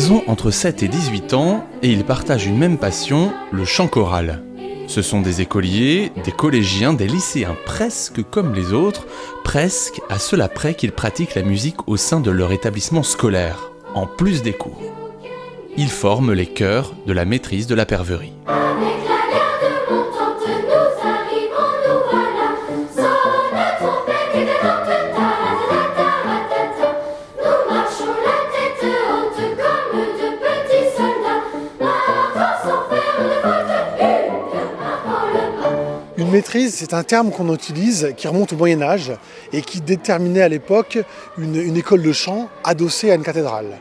Ils ont entre 7 et 18 ans et ils partagent une même passion, le chant choral. Ce sont des écoliers, des collégiens, des lycéens presque comme les autres, presque à cela près qu'ils pratiquent la musique au sein de leur établissement scolaire, en plus des cours. Ils forment les chœurs de la maîtrise de la Perverie. Une maîtrise, c'est un terme qu'on utilise, qui remonte au Moyen-Âge et qui déterminait à l'époque une école de chant adossée à une cathédrale.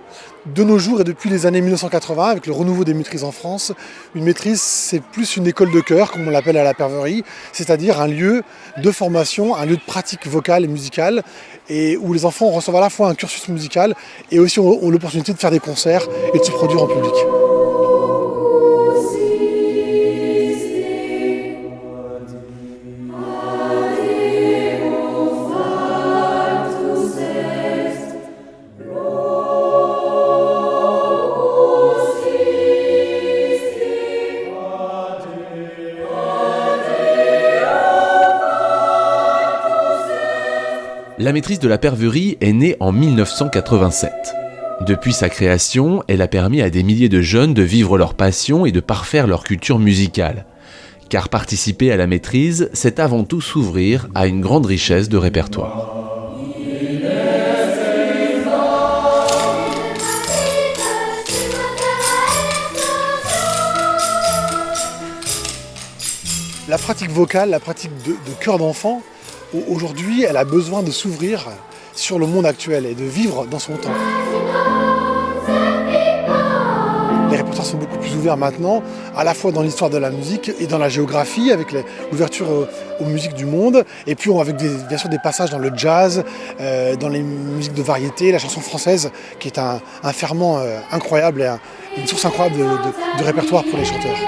De nos jours et depuis les années 1980, avec le renouveau des maîtrises en France, une maîtrise, c'est plus une école de chœur, comme on l'appelle à la Perverie, c'est-à-dire un lieu de formation, un lieu de pratique vocale et musicale, et où les enfants reçoivent à la fois un cursus musical et aussi ont l'opportunité de faire des concerts et de se produire en public. La maîtrise de la Perverie est née en 1987. Depuis sa création, elle a permis à des milliers de jeunes de vivre leur passion et de parfaire leur culture musicale. Car participer à la maîtrise, c'est avant tout s'ouvrir à une grande richesse de répertoire. La pratique vocale, la pratique de chœur d'enfant, aujourd'hui, elle a besoin de s'ouvrir sur le monde actuel et de vivre dans son temps. Les répertoires sont beaucoup plus ouverts maintenant, à la fois dans l'histoire de la musique et dans la géographie, avec l'ouverture aux musiques du monde, et puis avec bien sûr des passages dans le jazz, dans les musiques de variété, la chanson française, qui est un ferment incroyable et une source incroyable de répertoire pour les chanteurs.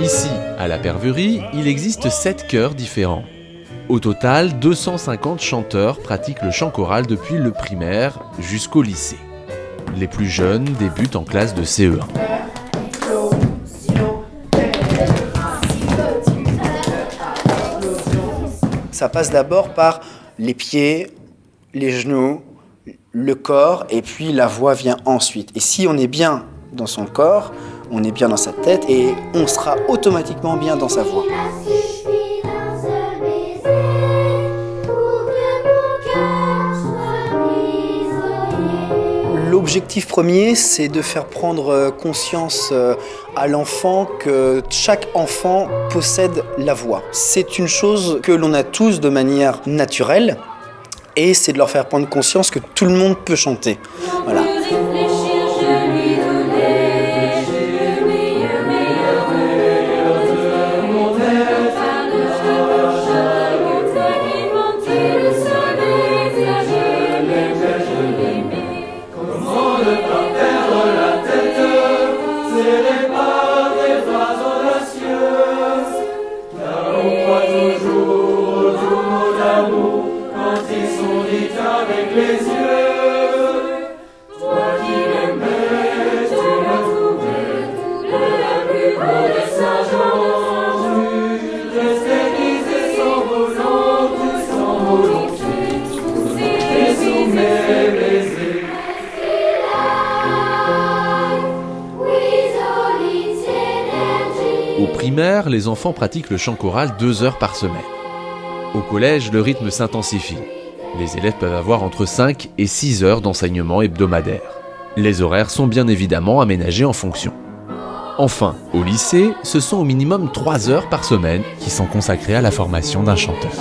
Ici, à la Perverie, il existe 7 chœurs différents. Au total, 250 chanteurs pratiquent le chant choral depuis le primaire jusqu'au lycée. Les plus jeunes débutent en classe de CE1. Ça passe d'abord par les pieds, les genoux, le corps, et puis la voix vient ensuite. Et si on est bien dans son corps, on est bien dans sa tête et on sera automatiquement bien dans sa voix. L'objectif premier, c'est de faire prendre conscience à l'enfant que chaque enfant possède la voix. C'est une chose que l'on a tous de manière naturelle et c'est de leur faire prendre conscience que tout le monde peut chanter. Voilà. Au primaire, les enfants pratiquent le chant choral 2 heures par semaine. Au collège, le rythme s'intensifie. Les élèves peuvent avoir entre 5 et 6 heures d'enseignement hebdomadaire. Les horaires sont bien évidemment aménagés en fonction. Enfin, au lycée, ce sont au minimum 3 heures par semaine qui sont consacrées à la formation d'un chanteur.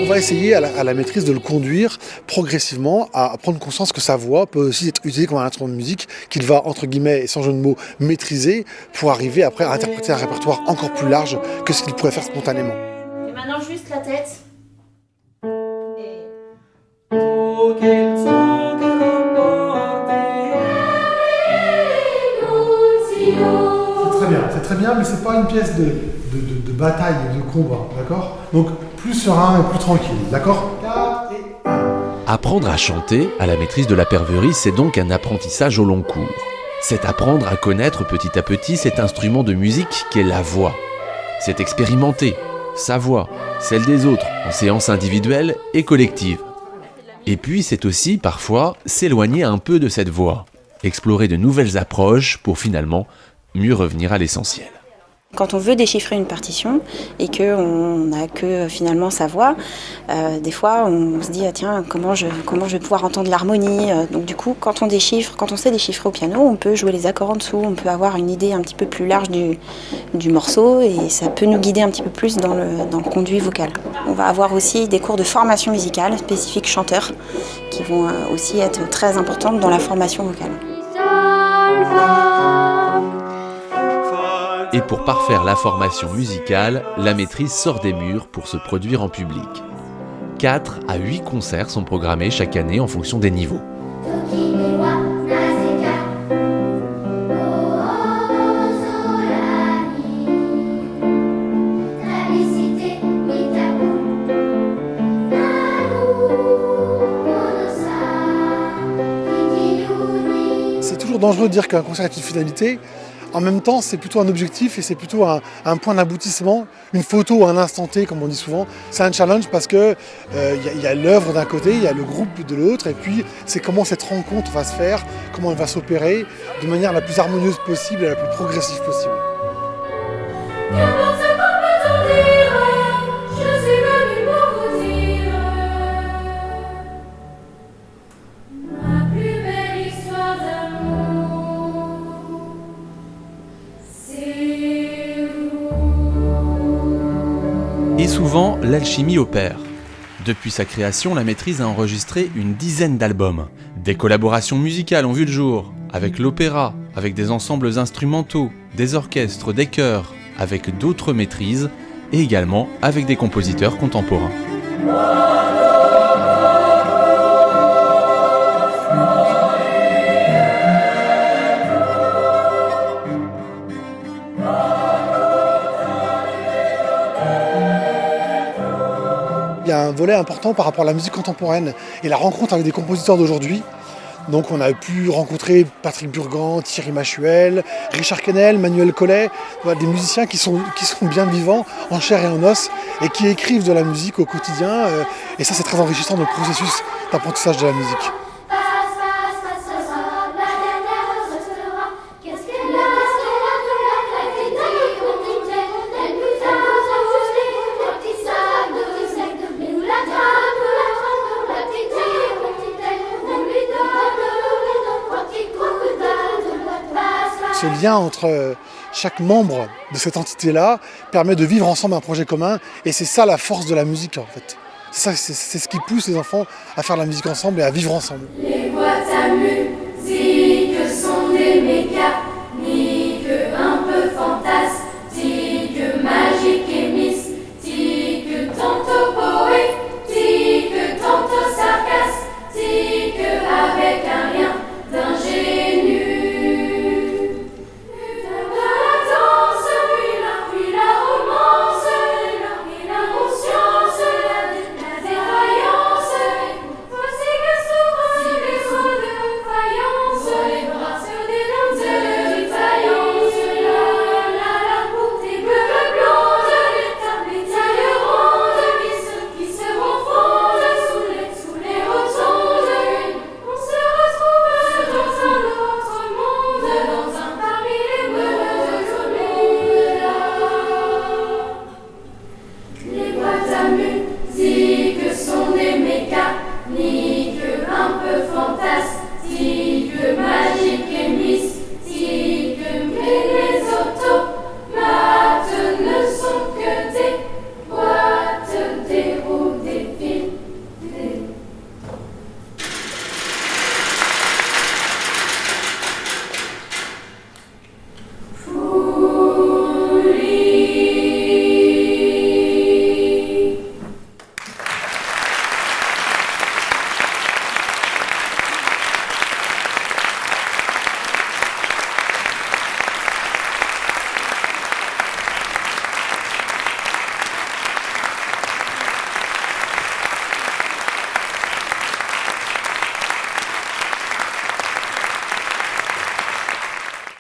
On va essayer à la maîtrise de le conduire progressivement à prendre conscience que sa voix peut aussi être utilisée comme un instrument de musique qu'il va, entre guillemets, et sans jeu de mots, maîtriser pour arriver après à interpréter un répertoire encore plus large que ce qu'il pourrait faire spontanément. Et maintenant juste la tête. C'est très bien, mais c'est pas une pièce de bataille et de combat, d'accord? Donc plus serein et plus tranquille, d'accord? 4 et 1. Apprendre à chanter, à la maîtrise de la perverie, c'est donc un apprentissage au long cours. C'est apprendre à connaître petit à petit cet instrument de musique qu'est la voix. C'est expérimenter sa voix, celle des autres, en séance individuelle et collective. Et puis c'est aussi, parfois, s'éloigner un peu de cette voix, explorer de nouvelles approches pour finalement mieux revenir à l'essentiel. Quand on veut déchiffrer une partition et qu'on n'a que finalement sa voix, des fois on se dit ah, tiens comment je vais pouvoir entendre l'harmonie. Donc du coup quand on sait déchiffrer au piano, on peut jouer les accords en dessous, on peut avoir une idée un petit peu plus large du morceau et ça peut nous guider un petit peu plus dans le conduit vocal. On va avoir aussi des cours de formation musicale spécifiques chanteurs qui vont aussi être très importantes dans la formation vocale. Et pour parfaire la formation musicale, la maîtrise sort des murs pour se produire en public. 4 à 8 concerts sont programmés chaque année en fonction des niveaux. C'est toujours dangereux de dire qu'un concert est une finalité. En même temps, c'est plutôt un objectif et c'est plutôt un point d'aboutissement, une photo à un instant T, comme on dit souvent. C'est un challenge parce que y a l'œuvre d'un côté, il y a le groupe de l'autre, et puis c'est comment cette rencontre va se faire, comment elle va s'opérer de manière la plus harmonieuse possible et la plus progressive possible. Et souvent, l'alchimie opère. Depuis sa création, la maîtrise a enregistré une dizaine d'albums. Des collaborations musicales ont vu le jour, avec l'opéra, avec des ensembles instrumentaux, des orchestres, des chœurs, avec d'autres maîtrises, et également avec des compositeurs contemporains. Il y a un volet important par rapport à la musique contemporaine et la rencontre avec des compositeurs d'aujourd'hui. Donc on a pu rencontrer Patrick Burgan, Thierry Machuel, Richard Kennel, Manuel Collet, des musiciens qui sont bien vivants, en chair et en os, et qui écrivent de la musique au quotidien. Et ça c'est très enrichissant dans le processus d'apprentissage de la musique. Ce lien entre chaque membre de cette entité-là permet de vivre ensemble un projet commun et c'est ça la force de la musique en fait. C'est ce qui pousse les enfants à faire de la musique ensemble et à vivre ensemble. Les boîtes à musique.